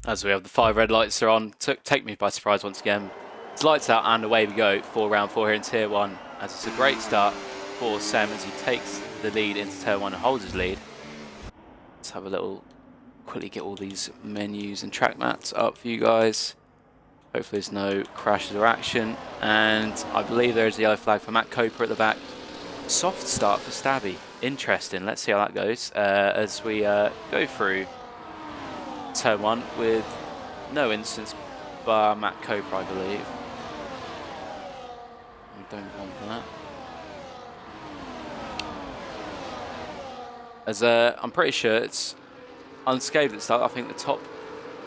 As we have the 5 red lights are on, take me by surprise once again. It's lights out and away we go for round 4 here in Tier 1. As it's a great start for Sam as he takes the lead into Turn 1 and holds his lead. Let's have a little, quickly get all these menus and track mats up for you guys. Hopefully there's no crashes or action. And I believe there is the yellow flag for Matt Coper at the back. Soft start for Stabby. Interesting. Let's see how that goes as we go through Turn 1 with no incidents bar Matt Coper, I believe. We don't want that. As I'm pretty sure it's unscathed at the start. I think the top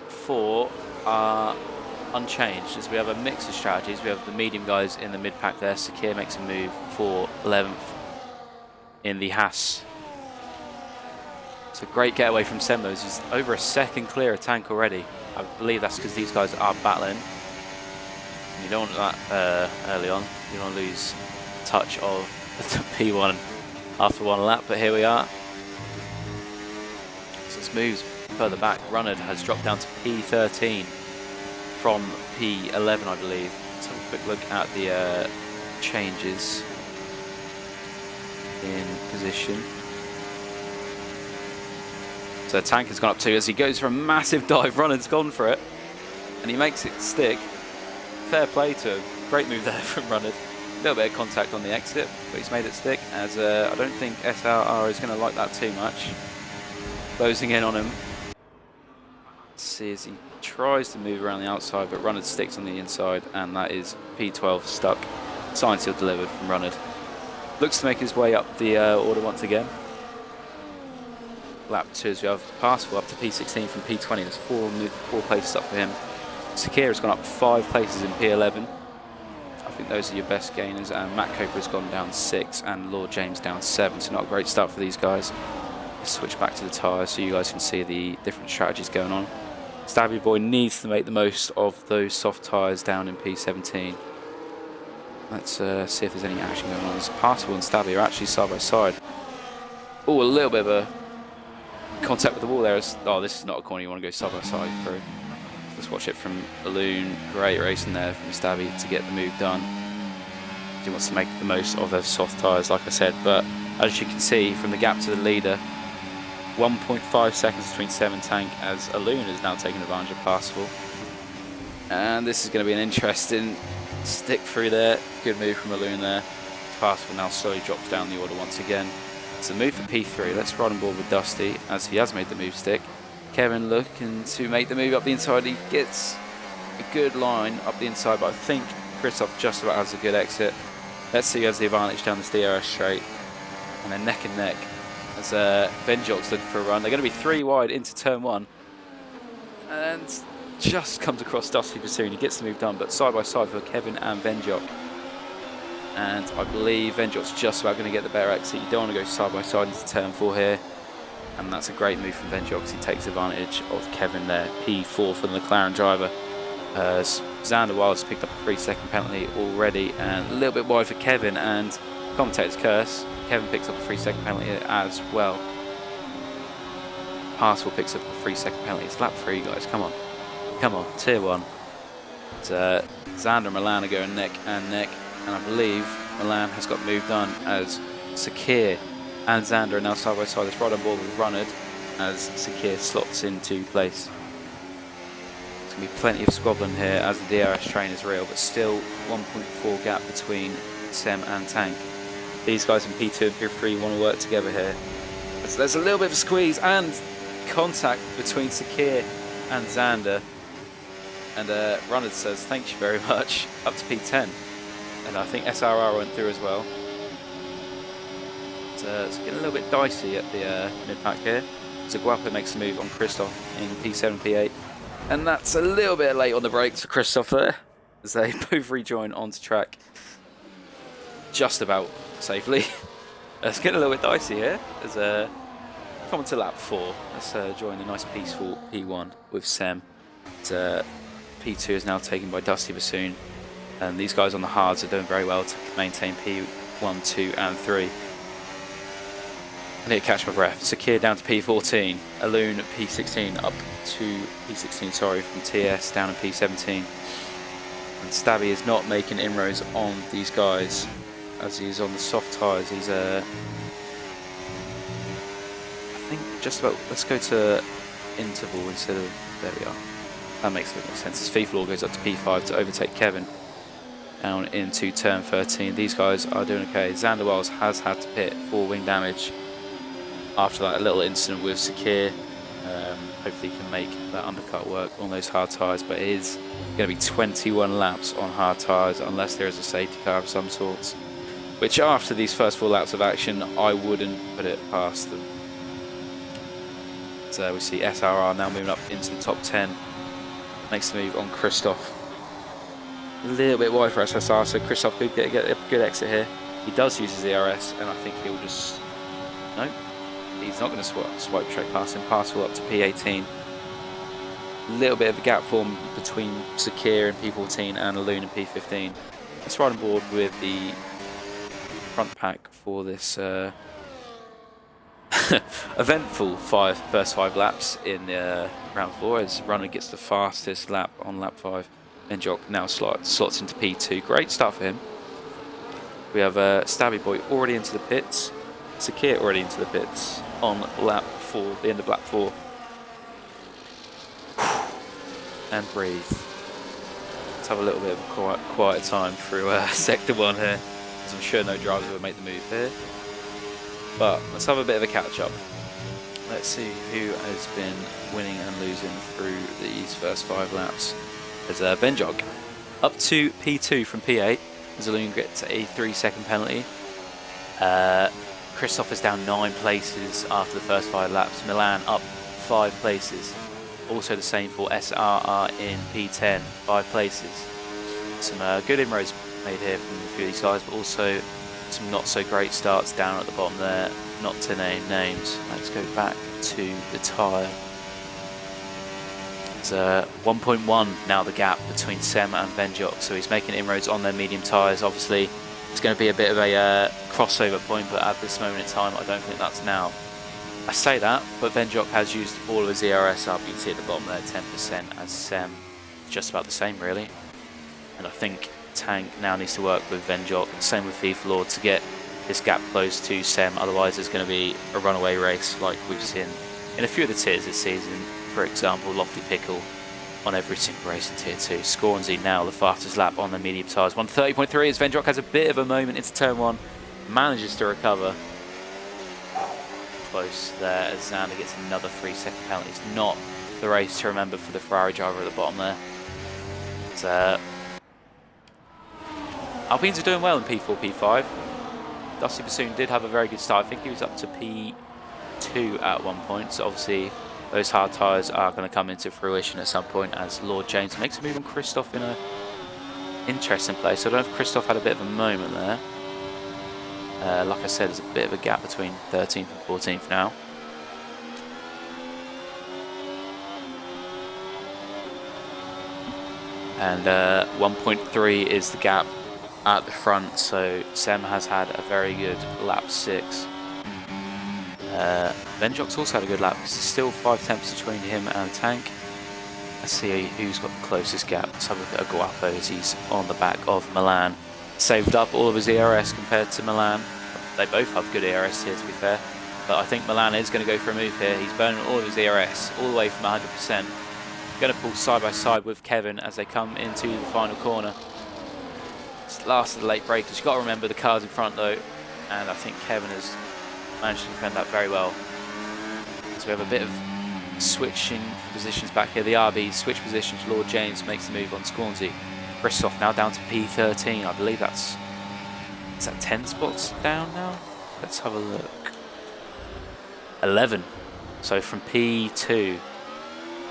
4 are unchanged as we have a mix of strategies. We have the medium guys in the mid pack there. Sakir makes a move for 11th in the Haas. It's a great getaway from Sembos. He's over a second clear of Tank already. I believe that's because these guys are battling. You don't want that early on. You don't want to lose touch of the P1 after one lap, but here we are. So this moves further back. Runnard has dropped down to P13 from P11, I believe. Let's have a quick look at the changes in position. So Tank has gone up 2 as he goes for a massive dive. Runnard's gone for it, and he makes it stick. Fair play to him. Great move there from Runnard. A little bit of contact on the exit, but he's made it stick, as I don't think SRR is going to like that too much. Closing in on him. Let's see as he tries to move around the outside, but Runnard sticks on the inside, and that is P12 stuck. Signed, sealed, delivered from Runnard. Looks to make his way up the order once again. Lap 2 as we have Passable up to P16 from P20. There's 4 places up for him. Sakir has gone up 5 places in P11. I think those are your best gainers. And Matt Coper has gone down 6 and Lord James down 7. So not a great start for these guys. Let's switch back to the tyres so you guys can see the different strategies going on. Stabby Boy needs to make the most of those soft tyres down in P17. Let's see if there's any action going on. There's Passable and Stabby are actually side by side. Oh, a little bit of a contact with the wall there. Oh, this is not a corner you want to go side by side through. Let's watch it from Balloon. Great racing there from Stabby to get the move done. He wants to make the most of those soft tyres, like I said. But as you can see from the gap to the leader, 1.5 seconds between Sam and Tank, as Alun is now taking advantage of Passable. And this is going to be an interesting stick through there. Good move from Alun there. Passable now slowly drops down the order once again. It's a move for P3. Let's ride on board with Dusty as he has made the move stick. Kevin looking to make the move up the inside. He gets a good line up the inside, but I think Christoph just about has a good exit. Let's see who has the advantage down this DRS straight. And then neck and neck as Venjok's looking for a run. They're going to be 3 wide into turn 1. And just comes across Dusty Bassoon. He gets the move done, but side by side for Kevin and Venjok. And I believe Venjok's just about going to get the better exit. You don't want to go side by side into turn 4 here. And that's a great move from Venjok because he takes advantage of Kevin there. P4 for the McLaren driver. Xander Wild's picked up a 3-second penalty already, and a little bit wide for Kevin, and commentator's curse. Kevin picks up a 3-second penalty as well. Passable picks up a 3-second penalty. It's lap 3, guys. Come on. Come on. Tier 1. But, Xander and Milan are going neck and neck, and I believe Milan has got moved on as Sakir and Xander are now side by side. Let's ride on board with Runnard as Sakir slots into place. There's going to be plenty of squabbling here as the DRS train is real, but still 1.4 gap between Sem and Tank. These guys in P2 and P3 want to work together here. So there's a little bit of a squeeze and contact between Sakir and Xander. And Runnard says, thank you very much, up to P10. And I think SRR went through as well. It's getting a little bit dicey at the mid-pack here. So Guapo makes a move on Christoph in P7, P8. And that's a little bit late on the brakes for Christoph there, as they both rejoin onto track just about safely. It's getting a little bit dicey here. As coming to lap 4, let's join a nice peaceful P1 with Sem. P2 is now taken by Dusty Bassoon. And these guys on the hards are doing very well to maintain P1, 2 and 3. I need to catch my breath. Sakir down to P14. Aloon P16 up to P16, sorry, from TS down to P17. And Stabby is not making inroads on these guys as he's on the soft tyres. He's I think just about, let's go to interval instead of, there we are. That makes a bit more sense. As FIFA Law goes up to P5 to overtake Kevin down into turn 13. These guys are doing okay. Xander Wells has had to pit for wing damage after that little incident with Sakir. Hopefully he can make that undercut work on those hard tyres, but it is going to be 21 laps on hard tyres unless there is a safety car of some sorts, which after these first 4 laps of action I wouldn't put it past them. So we see SRR now moving up into the top 10, makes the move on Christoph. A little bit wide for SSR, so Christoph could get a good exit here. He does use his ERS, and I think he'll just, no, he's not going to swipe straight past him. Pass will up to P18. A little bit of a gap formed between Sakir and P14 and Aloon and P15. Let's ride on board with the front pack for this eventful first 5 laps in round 4 as runner gets the fastest lap on lap 5. Benjok now slots into P2. Great start for him. We have Stabby Boy already into the pits. Sakir already into the pits on lap 4, the end of lap 4. And breathe. Let's have a little bit of a quiet time through sector 1 here, because I'm sure no drivers will make the move here. But let's have a bit of a catch up. Let's see who has been winning and losing through these first 5 laps. There's Benjog up to P2 from P8. Zaloon gets a 3-second penalty. Christoph is down 9 places after the first 5 laps. Milan up 5 places. Also the same for SRR in P10, 5 places. Some good inroads made here from a few of these guys, but also some not so great starts down at the bottom there. Not to name names. Let's go back to the tyre. It's 1.1 now the gap between Sem and Benjok, so he's making inroads on their medium tyres. Obviously it's going to be a bit of a crossover point, but at this moment in time I don't think that's now. I say that, but Benjok has used all of his ERS up. You can see at the bottom there 10%, as Sem just about the same really. And I think Tank now needs to work with Benjok, same with FIFA Lord, to get this gap close to Sem. Otherwise there's going to be a runaway race like we've seen in a few of the tiers this season. For example, Lofty Pickle on every single race in Tier 2. Scornsey now the fastest lap on the medium tyres. 130.3 as Vendrock has a bit of a moment into turn 1. Manages to recover. Close there as Xander gets another 3-second penalty. It's not the race to remember for the Ferrari driver at the bottom there. It's, Alpines are doing well in P4, P5. Dusty Bassoon did have a very good start. I think he was up to P2 at one point. So obviously those hard tyres are going to come into fruition at some point as Lord James makes a move on Christoph in a interesting place. I don't know if Christoph had a bit of a moment there. Like I said, there's a bit of a gap between 13th and 14th now. And 1.3 is the gap at the front, so Sem has had a very good lap 6. Benjok's also had a good lap. There's still 5 tenths between him and Tank. Let's see who's got the closest gap. Let's have a look at Guapo as he's on the back of Milan. Saved up all of his ERS compared to Milan. They both have good ERS here, to be fair. But I think Milan is going to go for a move here. He's burning all of his ERS, all the way from 100%. Going to pull side by side with Kevin as they come into the final corner. It's the last of the late breakers. You've got to remember the cars in front though. And I think Kevin has managed to defend that very well. So we have a bit of switching positions back here. The RB switch positions. Lord James makes the move on Scornsey. Christoph now down to P13. I believe that's... Is that 10 spots down now? Let's have a look. 11. So from P2 to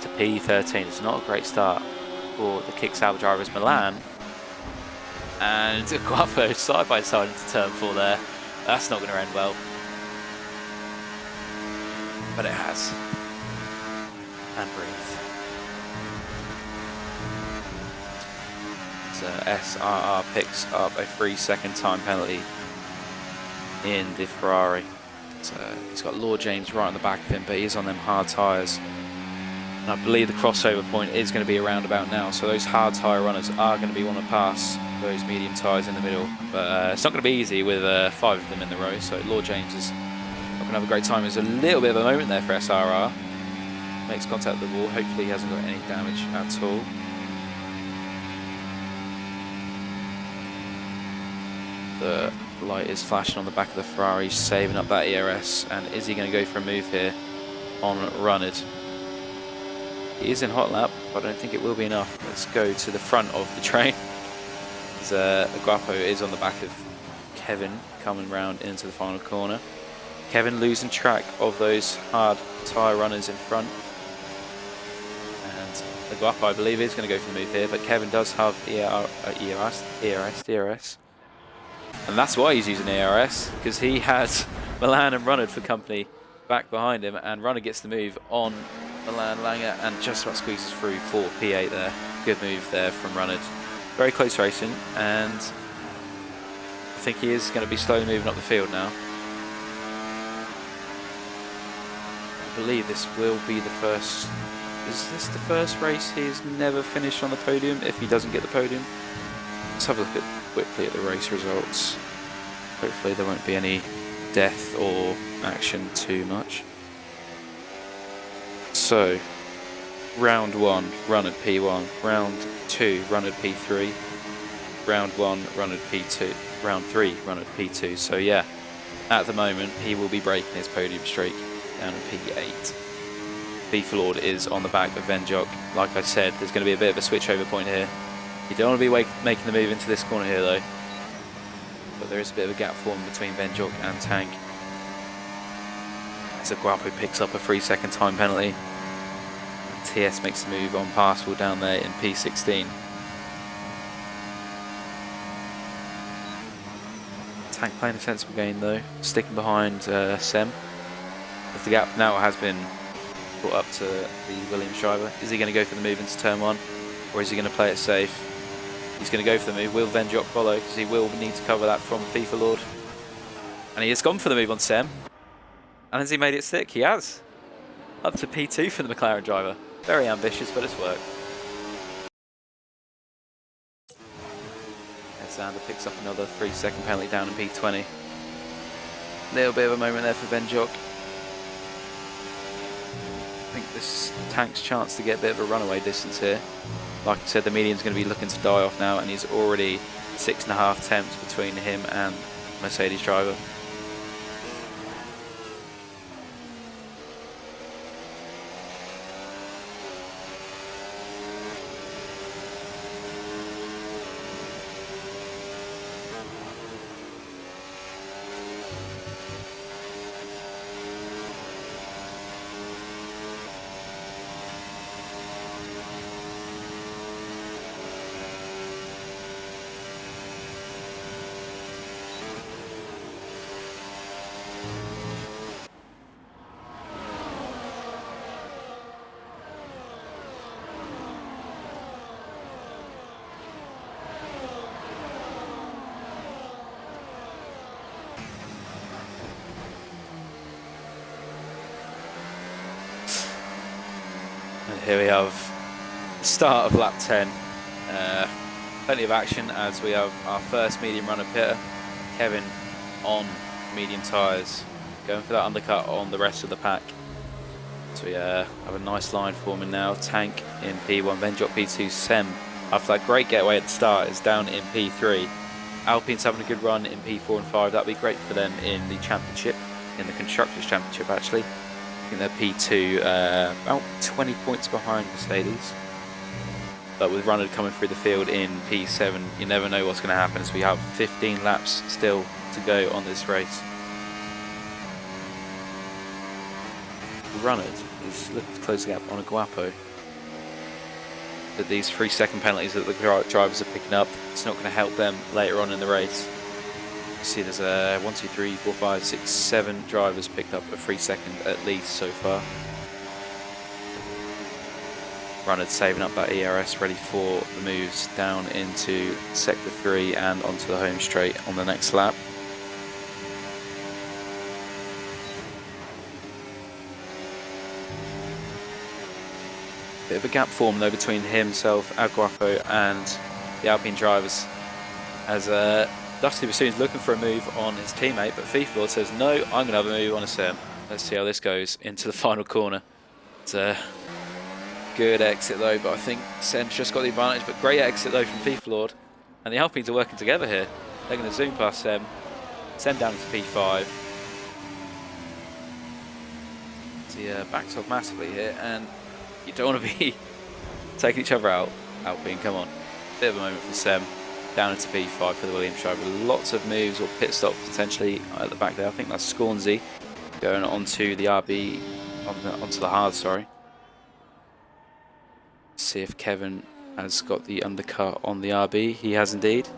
P13. It's not a great start for the kick salvage drivers. Milan and Guapo side by side into turn 4 there. That's not going to end well. But it has. And breathe. So SRR picks up a 3-second time penalty in the Ferrari. He's got Lord James right on the back of him, but he's on them hard tyres. And I believe the crossover point is going to be around about now, so those hard tyre runners are going to be wanting to pass those medium tyres in the middle. But it's not going to be easy with 5 of them in the row, so Lord James is not going to have a great time. There's a little bit of a moment there for SRR. Makes contact with the wall. Hopefully he hasn't got any damage at all. The light is flashing on the back of the Ferrari, saving up that ERS. And is he going to go for a move here on Runnard? He is in hot lap, but I don't think it will be enough. Let's go to the front of the train. Guapo is on the back of Kevin, coming round into the final corner. Kevin losing track of those hard tyre runners in front. And the Guapo, I believe, is going to go for the move here, but Kevin does have ERS. And that's why he's using ERS, because he has Milan and Runnard for company back behind him, and Runnard gets the move on Milan Langer and just about squeezes through for P8 there. Good move there from Runnard. Very close racing, and I think he is going to be slowly moving up the field now. I believe this will be the first. Is this the first race he's never finished on the podium if he doesn't get the podium? Let's have a look quickly at the race results. Hopefully there won't be any death or action too much. So, round 1, Runnard P1, round 2, Runnard P3, round 1, Runnard P2, round 3, Runnard P2. So yeah, at the moment he will be breaking his podium streak down in P8. Beeflord is on the back of Venjok. Like I said, there's going to be a bit of a switchover point here. You don't want to be making the move into this corner here though. But there is a bit of a gap forming between Venjok and Tank. As Guapo picks up a 3-second time penalty. TS makes the move on Parsful down there in P16. Tank playing a sensible game though, sticking behind Sem. If the gap now has been brought up to the Williams driver, is he going to go for the move into turn 1, or is he going to play it safe? He's going to go for the move. Will Venjok follow, because he will need to cover that from FIFA Lord. And he has gone for the move on Sem. And has he made it stick? He has. Up to P2 for the McLaren driver. Very ambitious, but it's worked. And Sander picks up another 3-second penalty down in P20. Little bit of a moment there for Venjok. I think this Tank's chance to get a bit of a runaway distance here. Like I said, the medium's going to be looking to die off now, and he's already 6.5 tenths between him and Mercedes driver. And here we have the start of lap 10. Plenty of action as we have our first medium runner pitter, Kevin on medium tyres, going for that undercut on the rest of the pack. So we have a nice line forming now. Tank in P1, Venjok P2, Sem after that great getaway at the start is down in P3. Alpine's having a good run in P4 and 5. That'll be great for them in the championship, in the Constructors' Championship actually. I think they're P2, about 20 points behind Mercedes. But with Runnard coming through the field in P7, you never know what's going to happen, as we have 15 laps still to go on this race. Runnard is looking to close the gap on a Guapo. But these 3-second penalties that the drivers are picking up, it's not going to help them later on in the race. You see there's 1, 2, 3, 4, 5, 6, 7 drivers picked up a 3-second at least so far. Runnard saving up that ERS, ready for the moves down into Sector 3 and onto the home straight on the next lap. Bit of a gap formed though between himself, Aguapo, and the Alpine drivers, as Dusty Bassoon's looking for a move on his teammate, but FIFA Lord says, no, I'm going to have a move on a Sem. Let's see how this goes into the final corner. It's a good exit though, but I think Sem's just got the advantage, but great exit though from FIFA Lord. And the Alpines are working together here. They're going to zoom past Sem. Sem down into P5. He backs off massively here, and you don't want to be taking each other out. Alpine, come on. Bit of a moment for Sem. Down into P5 for the Williams driver. Lots of moves or pit stops potentially at the back there. I think that's Scornsey going onto the RB, onto the hard, sorry. See if Kevin has got the undercut on the RB. He has indeed.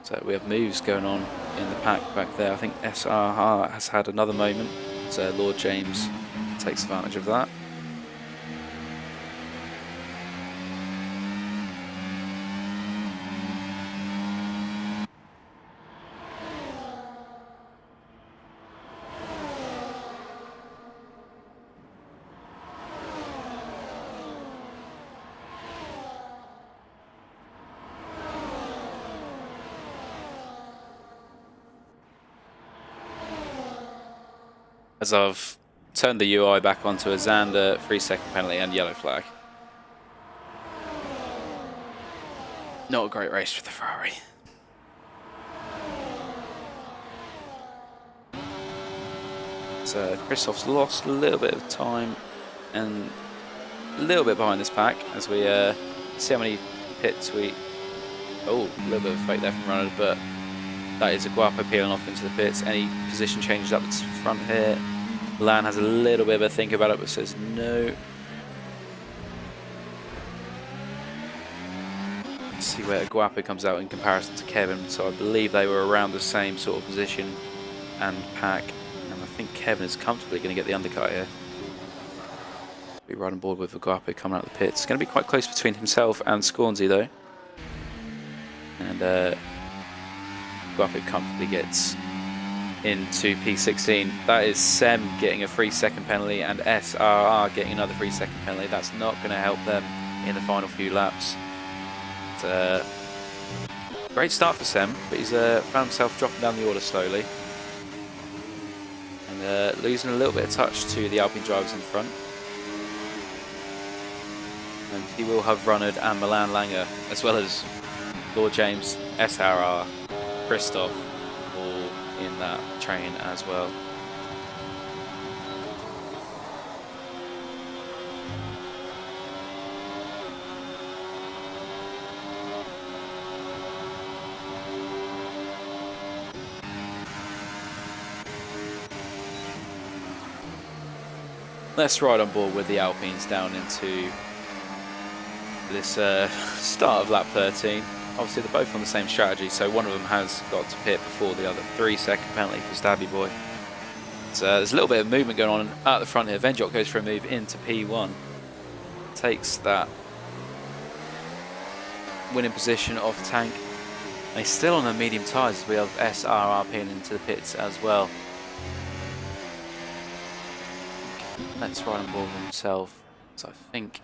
So we have moves going on in the pack back there. I think SRR has had another moment. So Lord James takes advantage of that. As I've turned the UI back onto a Xander 3-second penalty and yellow flag. Not a great race for the Ferrari. So Christoph's lost a little bit of time and a little bit behind this pack as we see how many pits we... Oh, a little bit of a fake there from Ronald, but that is Aguapo peeling off into the pits. Any position changes up the front here. Lan has a little bit of a think about it, but says no. Let's see where Aguapo comes out in comparison to Kevin. So I believe they were around the same sort of position and pack. And I think Kevin is comfortably going to get the undercut here. Be right on board with Aguapo coming out of the pits. It's going to be quite close between himself and Scornsey though. And Aguapo comfortably gets into P16. That is Sem getting a 3-second penalty and SRR getting another 3-second penalty. That's not going to help them in the final few laps. It's a great start for Sem, but he's found himself dropping down the order slowly and losing a little bit of touch to the Alpine drivers in front. And he will have Runnard and Milan Langer, as well as Lord James, SRR, Christoph, all in that train as well. Let's ride on board with the Alpines down into this start of lap 13. Obviously they're both on the same strategy, so one of them has got to pit before the other. 3-second penalty for Stabby Boy. So there's a little bit of movement going on at the front here. Venjok goes for a move into P1. Takes that winning position off Tank. And he's still on the medium tyres. We have SRR peeling into the pits as well. Let's ride on board with himself. So I think...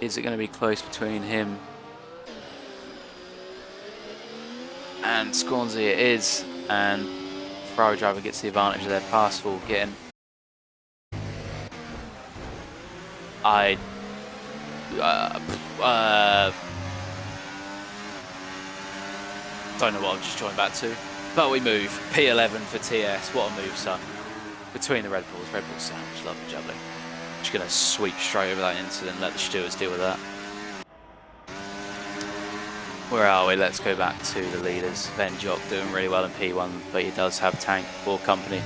Is it going to be close between him and Scornsey? It is, and Ferrari driver gets the advantage of their pass full getting. I don't know what I've just joined back to, but we move. P11 for TS. What a move, son. Between the Red Bulls. Red Bulls so much lovely jubbly. Just going to sweep straight over that incident and let the stewards deal with that. Where are we? Let's go back to the leaders. Venjok doing really well in P1, but he does have Tank for company.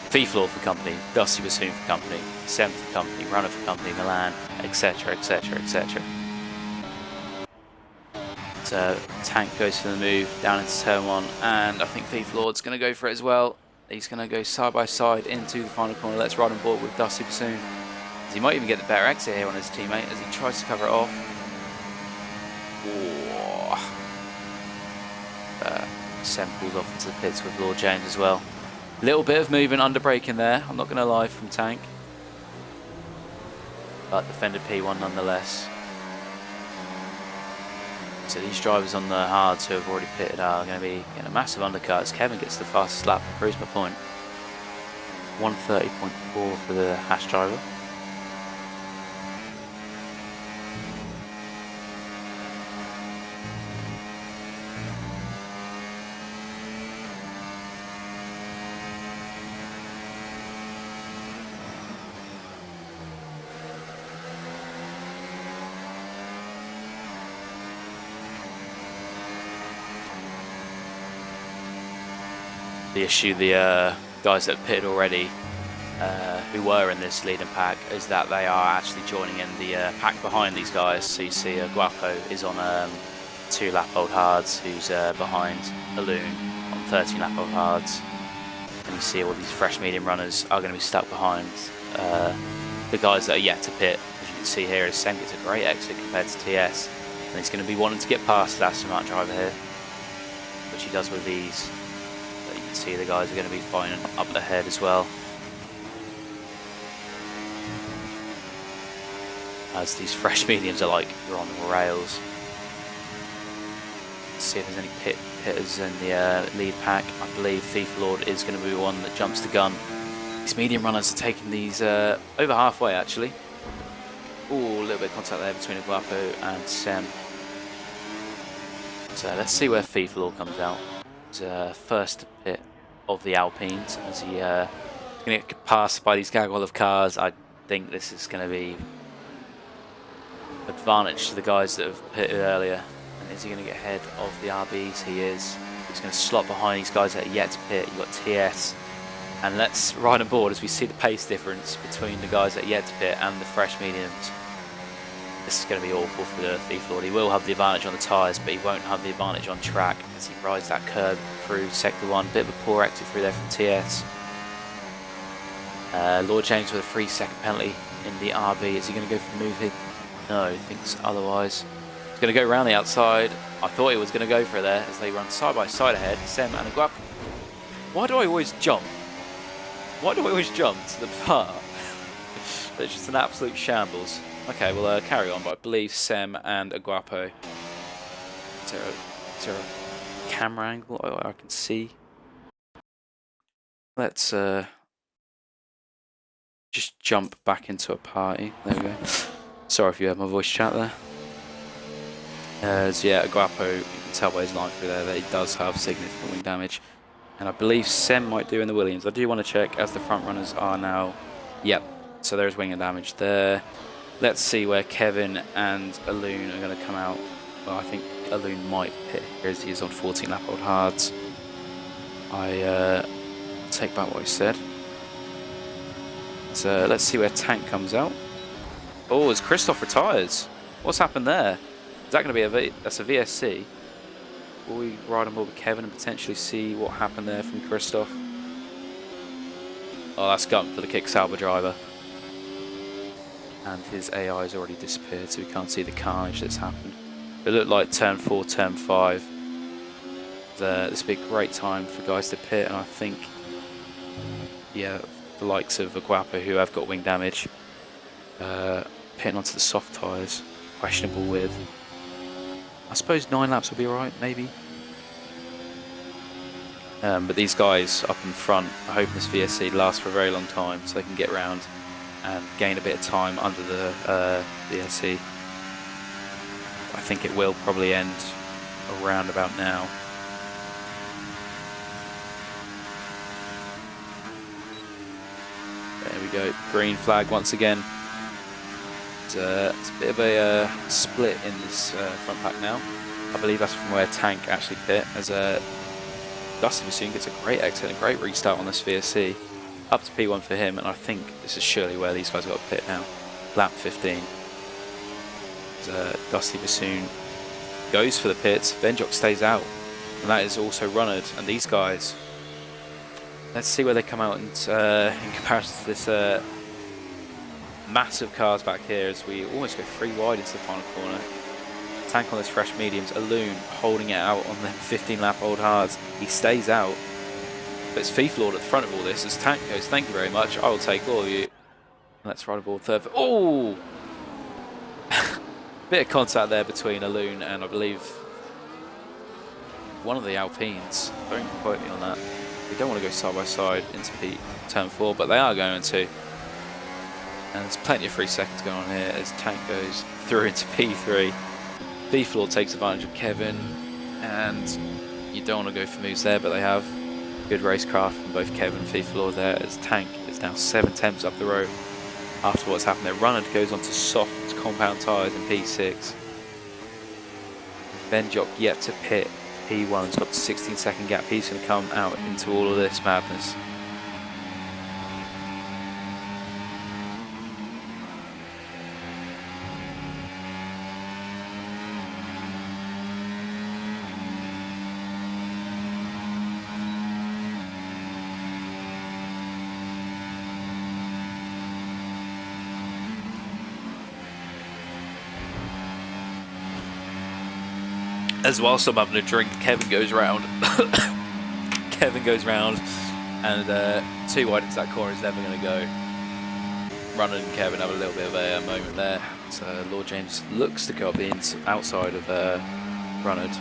FIFA for company, Dusty Bassoon for company, Sem for company, Runner for company, Milan, etc, etc, etc. So Tank goes for the move down into turn 1, and I think FIFA Lord's going to go for it as well. He's going to go side by side into the final corner. Let's ride on board with Dusty Bassoon. He might even get the better exit here on his teammate as he tries to cover it off. Sem pulls off into the pits with Lord James as well. Little bit of movement under braking there, I'm not going to lie, from Tank. But defended P1 nonetheless. So these drivers on the hards who have already pitted are going to be getting a massive undercut as Kevin gets the fastest lap and proves my point. 1:30.4 for the Hash driver. The issue the guys that have pitted already, who were in this leading pack, is that they are actually joining in the pack behind these guys. So you see Guapo is on 2 lap old hards, who's behind Balloon on 13 lap old hards. And you see all these fresh medium runners are going to be stuck behind the guys that are yet to pit. As you can see here, Sem gets a great exit compared to TS. And he's going to be wanting to get past that Aston Martin driver here, which he does with ease. See, the guys are going to be fighting up ahead as well, as these fresh mediums are like, you're on the rails. Let's see if there's any pitters in the lead pack. I believe FIFA Lord is going to be the one that jumps the gun. These medium runners are taking these over halfway actually. Ooh, a little bit of contact there between Guapo and Sem. So let's see where FIFA Lord comes out. First pit of the Alpines as he going to get passed by these gaggle of cars. I think this is going to be advantage to the guys that have pitted earlier. And is he going to get ahead of the RBs? He is. He's going to slot behind these guys that are yet to pit. You've got TS, and let's ride on board as we see the pace difference between the guys that are yet to pit and the fresh mediums. This is going to be awful for the Thief Lord. He will have the advantage on the tyres, but he won't have the advantage on track as he rides that curb through sector 1. Bit of a poor exit through there from TS. Lord James with a 3-second penalty in the RB. Is he going to go for the move here? No, he thinks otherwise. He's going to go around the outside. I thought he was going to go for it there as they run side by side ahead. Sem and Guap. Why do I always jump? Why do I always jump to the part? It's just an absolute shambles. Okay, we'll carry on, but I believe Sem and Aguapo. Is there a camera angle I can see? Let's just jump back into a party. There we go. Sorry if you heard my voice chat there. Yeah, Aguapo, you can tell by his line through there that he does have significant wing damage. And I believe Sem might do in the Williams. I do want to check as the front runners are now. Yep, so there's wing damage there. Let's see where Kevin and Aloon are going to come out. Well, I think Aloon might pit here as he is on 14 lap old hards. I take back what I said. So let's see where Tank comes out. Oh, as Christoph retires. What's happened there? Is that going to be that's a VSC? Will we ride on board with Kevin and potentially see what happened there from Christoph? Oh, that's gump for the kick Sauber driver. And his AI has already disappeared, so we can't see the carnage that's happened. It looked like turn 4, turn 5. This would be a great time for guys to pit, and I think, yeah, the likes of Aguapo, who have got wing damage, pitting onto the soft tyres, questionable with. I suppose 9 laps will be alright, maybe. But these guys up in front are hoping this VSC lasts for a very long time so they can get round and gain a bit of time under the VSC. I think it will probably end around about now. There we go, green flag once again. It's a bit of a split in this front pack now. I believe that's from where Tank actually pit, as Dusty Bassoon gets a great exit and a great restart on this VSC. Up to P1 for him, and I think this is surely where these guys got to pit now. Lap 15. Dusty Bassoon goes for the pits, Venjok stays out, and that is also Runnard. And these guys, let's see where they come out in comparison to this massive cars back here as we almost go 3 wide into the final corner. Tank on those fresh mediums, Aloon holding it out on them 15 lap old hards. He stays out. But it's Thief Lord at the front of all this as Tank goes, thank you very much, I will take all of you. Let's ride aboard third. Oh! Bit of contact there between Alun and I believe one of the Alpines. Don't quote me on that. We don't want to go side by side into turn 4, but they are going to. And there's plenty of 3 seconds going on here as Tank goes through into P3. Thief Lord takes advantage of Kevin, and you don't want to go for moves there, but they have good racecraft from both Kevin and Thief Lord there as Tank is now 7 tenths up the road after what's happened there. Runner goes onto soft compound tyres in P6. Benjock yet to pit. P1's got the 16-second gap. He's going to come out into all of this madness. As whilst I'm having a drink, Kevin goes round. Kevin goes round, and 2 wide into that corner is never going to go. Runner and Kevin have a little bit of a moment there. So Lord James looks to go up the outside of Runnard.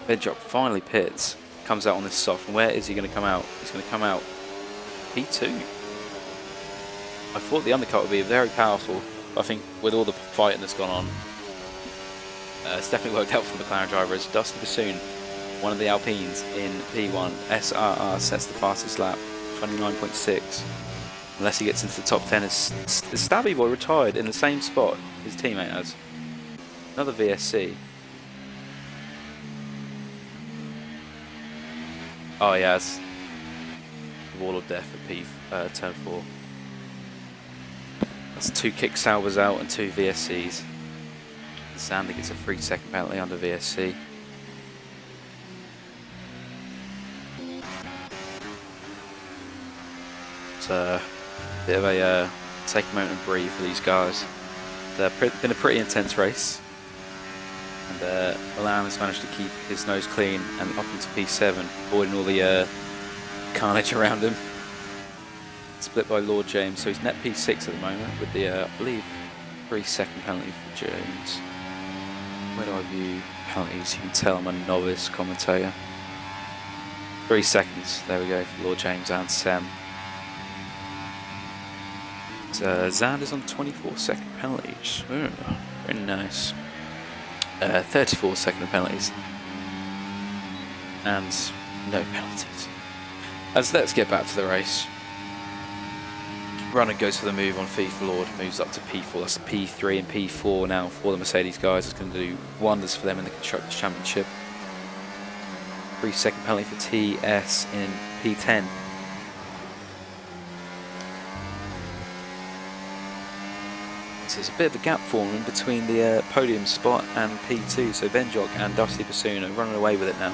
Benjock finally pits. Comes out on this soft, and where is he going to come out? He's going to come out P2. I thought the undercut would be very powerful, but I think with all the fighting that's gone on, it's definitely worked out for the McLaren driver as Dusty Bassoon, one of the Alpines in P1, SRR sets the fastest lap, 29.6. Unless he gets into the top 10, as Stabby Boy retired in the same spot his teammate has. Another VSC. Oh yes, Wall of Death at turn 4. That's 2 kick salvers out and 2 VSCs. Sander gets a 3-second penalty under VSC. It's a bit of a take a moment and breathe for these guys. It's been a pretty intense race. And Milan has managed to keep his nose clean and up into P7, avoiding all the carnage around him. Split by Lord James, so he's net P6 at the moment with the, I believe, 3-second penalty for James. Where do I view penalties? You can tell I'm a novice commentator. 3 seconds, there we go, for Lord James and Sam. Xander's on 24-second penalties. Ooh, very nice. 34-second penalties. And no penalties. Let's get back to the race. Runner goes for the move on Thief Lord, moves up to P4. That's P3 and P4 now for the Mercedes guys. It's going to do wonders for them in the Constructors' Championship. 3-second penalty for TS in P10. So there's a bit of a gap forming between the podium spot and P2, so Benjock and Dusty Bassoon are running away with it now.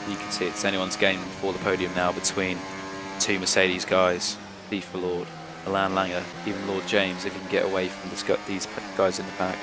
You can see it's anyone's game for the podium now between 2 Mercedes guys, Thief Lord, Alain Langer, even Lord James, if he can get away from these guys in the back.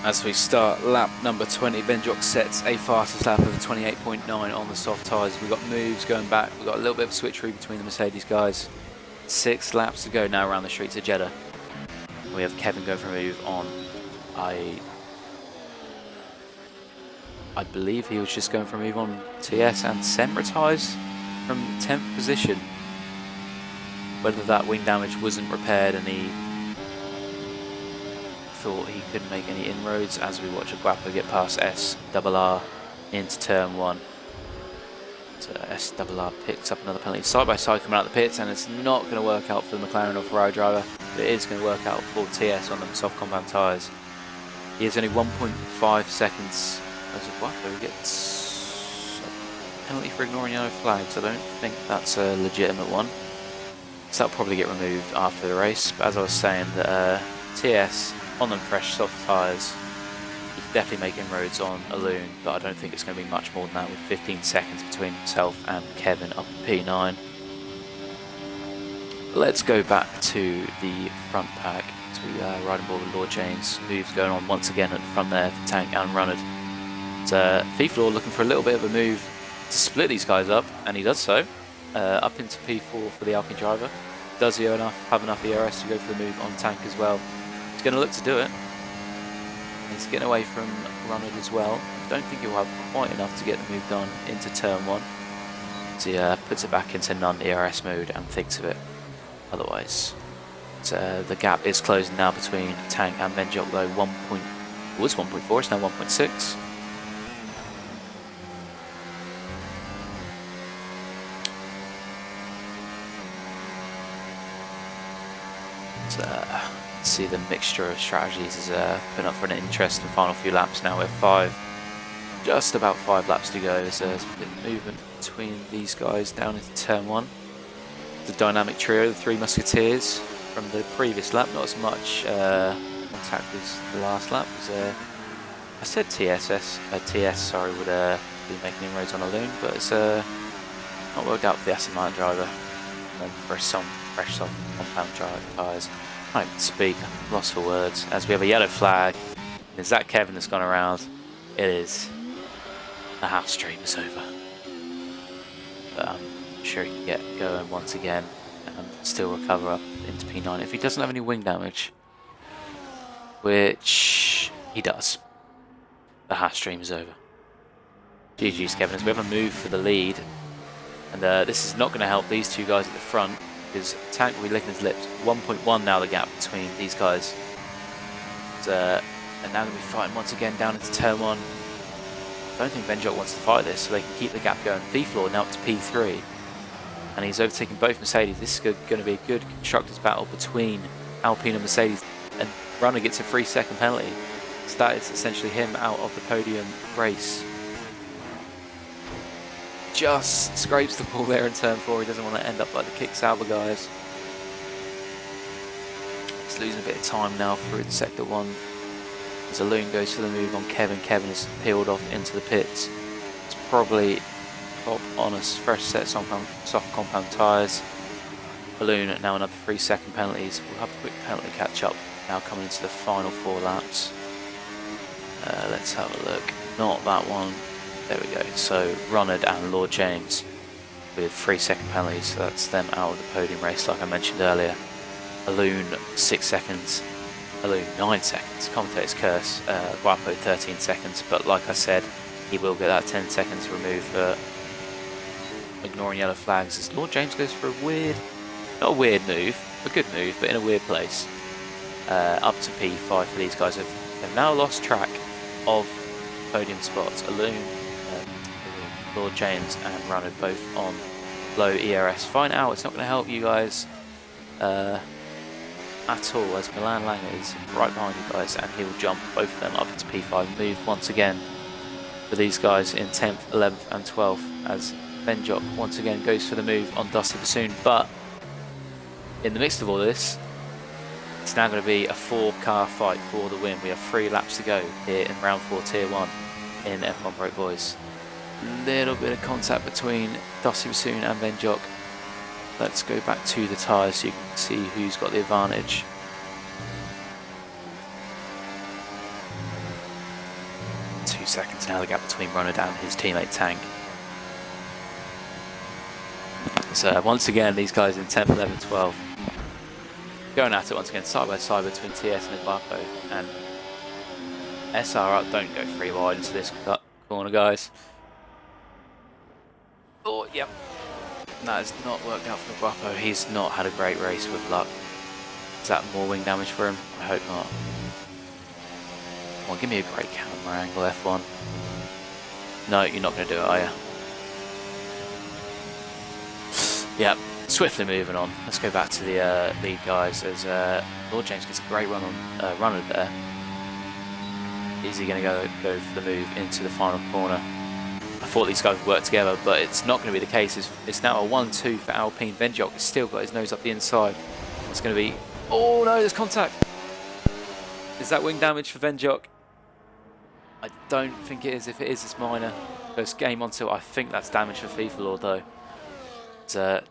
As we start lap number 20, Benjock sets a fastest lap of 28.9 on the soft tyres. We've got moves going back. We've got a little bit of a switcheroo between the Mercedes guys. 6 laps to go now around the streets of Jeddah. We have Kevin going for a move on. I believe he was just going for a move on TS and Semra tyres. from 10th position. Whether that wing damage wasn't repaired and he thought he couldn't make any inroads as we watch a Guapo get past SRR into turn 1. So SRR picks up another penalty. Side by side coming out the pits, and it's not going to work out for the McLaren or Ferrari driver. It is going to work out for TS on them soft compound tyres. He has only 1.5 seconds as a Guapo gets a penalty for ignoring yellow flags. I don't think that's a legitimate one. So that'll probably get removed after the race. But as I was saying, that TS on them fresh soft tyres, he can definitely make inroads on Alun, but I don't think it's going to be much more than that with 15 seconds between himself and Kevin up in P9. Let's go back to the front pack to riding board with Lord James. Moves going on once again at the front there for Tank and Runnard. So FIFA looking for a little bit of a move to split these guys up, and he does so. Up into P4 for the Alpine driver. Does he have enough ERS to go for the move on Tank as well? He's going to look to do it. He's getting away from Runnard as well. Don't think he'll have quite enough to get the move done into turn 1. So he puts it back into non-ERS mode and thinks of it otherwise. So the gap is closing now between Tank and Venjok, though. Was 1.4, it's now 1.6. See the mixture of strategies is putting up for an interesting final few laps now. We're just about 5 laps to go. There's a bit of movement between these guys down into turn 1. The dynamic trio, the 3 musketeers from the previous lap. Not as much contact as the last lap. I said TS would be making inroads on Alun, but it's not worked out for the Aston Martin driver. And for some fresh soft compound tyres. I can't speak, I'm lost for words. As we have a yellow flag, is that Kevin that's gone around? It is. The half stream is over. But I'm sure he can get going once again and still recover up into P9 if he doesn't have any wing damage, which he does. The half stream is over. GG's Kevin, as we have a move for the lead, and this is not going to help these two guys at the front, because Tank will be licking his lips. 1.1 now the gap between these guys. And now they'll be fighting once again down into turn 1. I don't think Venjok wants to fight this, so they can keep the gap going. Floor now up to P3. And he's overtaking both Mercedes. This is going to be a good constructors battle between Alpine and Mercedes. And Runner gets a 3-second penalty. So that is essentially him out of the podium race. Just scrapes the ball there in turn 4. He doesn't want to end up like the Kick Sauber guys. He's losing a bit of time now through sector 1. As Alun goes for the move on Kevin. Kevin is peeled off into the pits. It's probably top on a fresh set soft compound tyres. Alun now another 3-second penalties. We'll have a quick penalty catch up now coming into the final 4 laps. Let's have a look. Not that one. There we go. So Runnard and Lord James with 3-second penalties. So that's them out of the podium race, like I mentioned earlier. Alun 6 seconds. Alun 9 seconds. Commentator's curse. Guapo 13 seconds. But like I said, he will get that 10 seconds removed for ignoring yellow flags. As Lord James goes for a weird, not a weird move, a good move, but in a weird place. Up to P5 for these guys. They've now lost track of podium spots. Alun, Lord James and Runnard both on low ERS. Find out, it's not going to help you guys at all, as Milan Langer is right behind you guys, and he will jump both of them up into P5. Move once again for these guys in 10th, 11th and 12th, as Venjok once again goes for the move on Dusty Bassoon. But in the midst of all this, it's now going to be a 4-car fight for the win. We have 3 laps to go here in round 4 tier 1 in F1 Pro Boys. Little bit of contact between Dusty Bassoon and Venjok. Let's go back to the tyres so you can see who's got the advantage. Two seconds now the gap between Runnard and his teammate Tank. So once again these guys in 10th, 11th, 12th going at it once again side by side between TS and Guapo, and SRR don't go 3 wide into this corner, guys. Oh, yep. That has not worked out for Guapo. He's not had a great race with luck. Is that more wing damage for him? I hope not. Come on, give me a great camera angle, F1. No, you're not going to do it, are you? Yep, swiftly moving on. Let's go back to the lead guys as Lord James gets a great run on runner there. Is he going to go for the move into the final corner? I thought these guys would work together, but it's not going to be the case. It's now a 1-2 for Alpine. Venjok has still got his nose up the inside. It's going to be... Oh no, there's contact. Is that wing damage for Venjok? I don't think it is. If it is, it's minor. First game on tilt. I think that's damage for FIFA Lord though.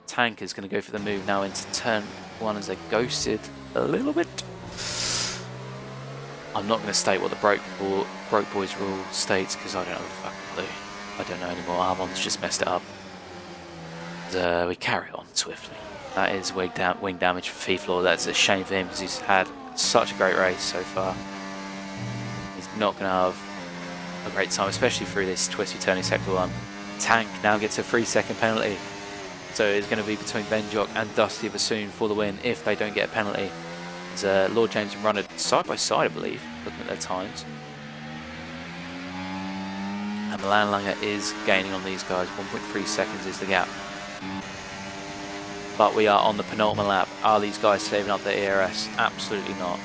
Tank is going to go for the move now into turn 1 as they're ghosted a little bit. I'm not going to state what the Broke Boys rule states because I don't have a fucking clue. I don't know anymore. Armon's just messed it up. We carry on swiftly. That is wing damage for FIFA Lord. That's a shame for him because he's had such a great race so far. He's not going to have a great time, especially through this twisty turning sector 1. Tank now gets a 3-second penalty. So it's going to be between Venjok and Dusty Bassoon for the win if they don't get a penalty. As Lord James and Runner side by side, I believe, looking at their times. And Milan Langer is gaining on these guys. 1.3 seconds is the gap. But we are on the penultimate lap. Are these guys saving up their ERS? Absolutely not.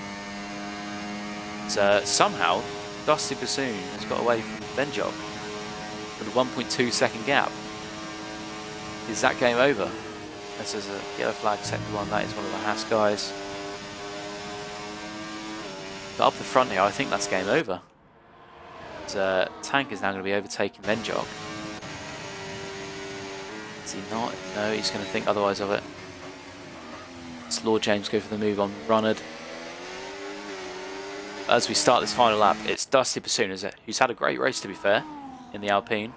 So somehow, Dusty Bassoon has got away from Venjok with a 1.2 second gap. Is that game over? This is a yellow flag, sector 1. That is one of the Haas guys. But up the front here, I think that's game over. Tank is now going to be overtaking Venjok. Is he not? No, he's going to think otherwise of it. It's Lord James go for the move on Runnard. As we start this final lap, it's Dusty Bassoon, who's had a great race to be fair, in the Alpine.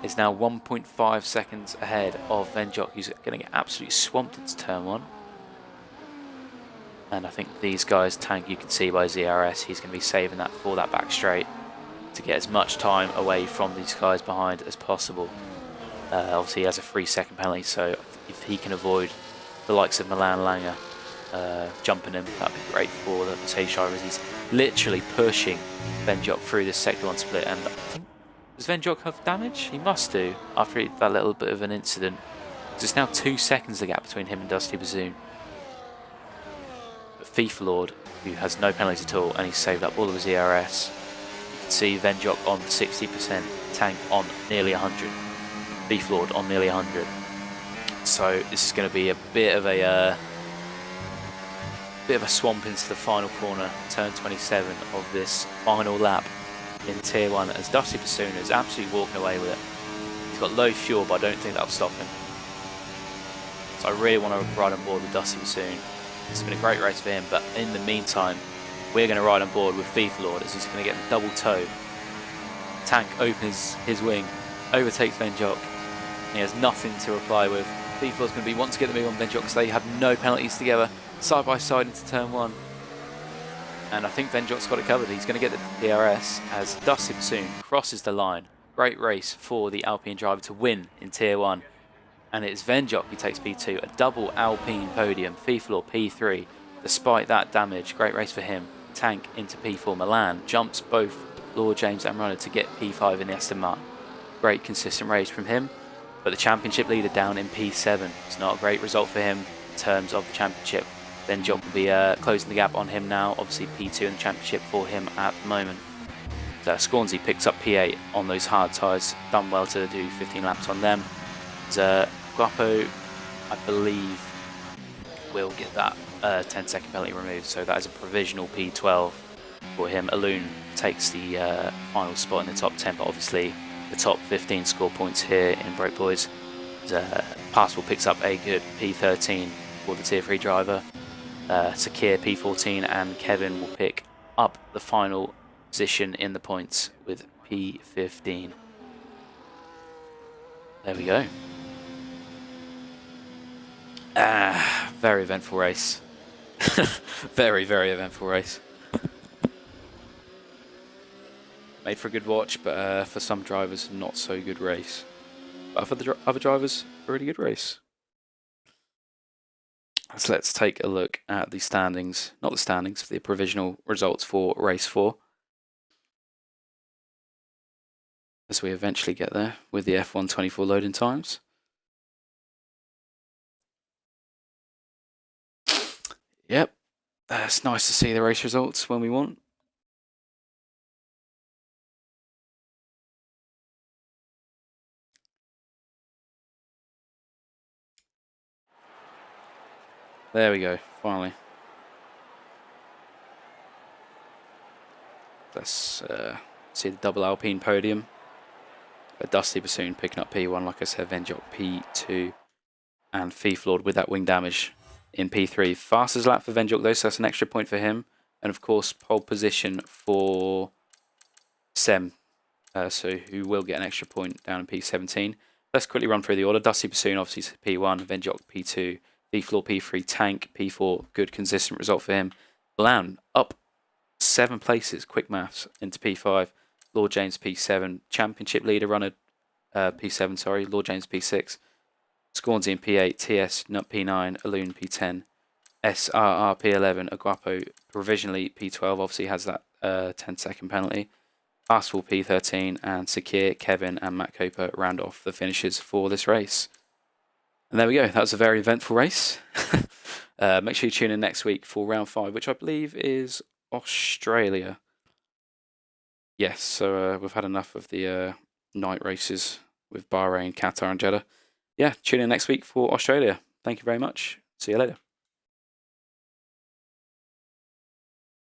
Is now 1.5 seconds ahead of Venjok, who's going to get absolutely swamped into turn 1. And I think these guys, Tank, you can see by his ERS, he's going to be saving that for that back straight to get as much time away from these guys behind as possible. Obviously, he has a 3-second penalty, so if he can avoid the likes of Milan Langer jumping him, that'd be great for the Mercedes drivers. He's literally pushing Venjok through this sector 1 split, and I think, does Venjok have damage? He must do, after that little bit of an incident. It's now 2 seconds the gap between him and Dusty Bassoon. But FIFA Lord, who has no penalties at all, and he's saved up all of his ERS. You can see Venjok on 60%, Tank on nearly 100, FIFA Lord on nearly 100. So this is going to be a bit of a swamp into the final corner, turn 27 of this final lap in Tier 1, as Dusty Bassoon is absolutely walking away with it. He's got low fuel, but I don't think that'll stop him. So I really want to ride on board with Dusty Bassoon. It's been a great race for him, but in the meantime, we're going to ride on board with FIFA Lord, as he's going to get the double toe. Tank opens his wing, overtakes Venjok. He has nothing to reply with. FIFA Lord's going to want to get the move on Venjok because they have no penalties together, side by side into turn 1. And I think Venjok's got it covered. He's going to get the DRS as Dusty Bassoon crosses the line. Great race for the Alpine driver to win in Tier 1. And it's Venjok who takes P2, a double Alpine podium, FIFA Lord P3. Despite that damage, great race for him. Tank into P4. Milan jumps both Lord James and Runner to get P5 in the Aston Martin. Great consistent race from him. But the championship leader down in P7. It's not a great result for him in terms of the championship. Venjok will be closing the gap on him now. Obviously P2 in the championship for him at the moment. So Scornsey picks up P8 on those hard tyres. Done well to do 15 laps on them. Guapo, I believe, will get that 10-second penalty removed. So that is a provisional P12 for him. Alun takes the final spot in the top 10, but obviously the top 15 score points here in Broke Boys. Pascal picks up a good P13 for the Tier 3 driver. Sakir P14 and Kevin will pick up the final position in the points with P15. There we go. Very eventful race. Very, very eventful race. Made for a good watch, but for some drivers, not so good race. But for the other drivers, a really good race. So let's take a look at the standings, not the standings, the provisional results for race 4. As we eventually get there with the F124 loading times. Yep, it's nice to see the race results when we want. There we go, finally. Let's see the double Alpine podium. A Dusty Bassoon picking up P1, like I said, Venjok P2, and Thieflord with that wing damage in P3. Fastest lap for Venjok though, so that's an extra point for him. And of course, pole position for Sem, so who will get an extra point down in P17. Let's quickly run through the order. Dusty Bassoon obviously P1, Venjok P2, Thieflord P3, Tank P4, good consistent result for him. Lan up 7 places, quick maths, into P5. Lord James P7, championship leader runner P7, sorry, Lord James P6, Scornsy in P8, TS Nut P9, Aloon P10, SRR P11, Aguapo provisionally P12, obviously has that 10-second penalty. Fastful P13, and Sakir, Kevin, and Matt Coper round off the finishes for this race. And there we go, that was a very eventful race. Make sure you tune in next week for round 5, which I believe is Australia. Yes, so we've had enough of the night races with Bahrain, Qatar, and Jeddah. Yeah, tune in next week for Australia. Thank you very much. See you later.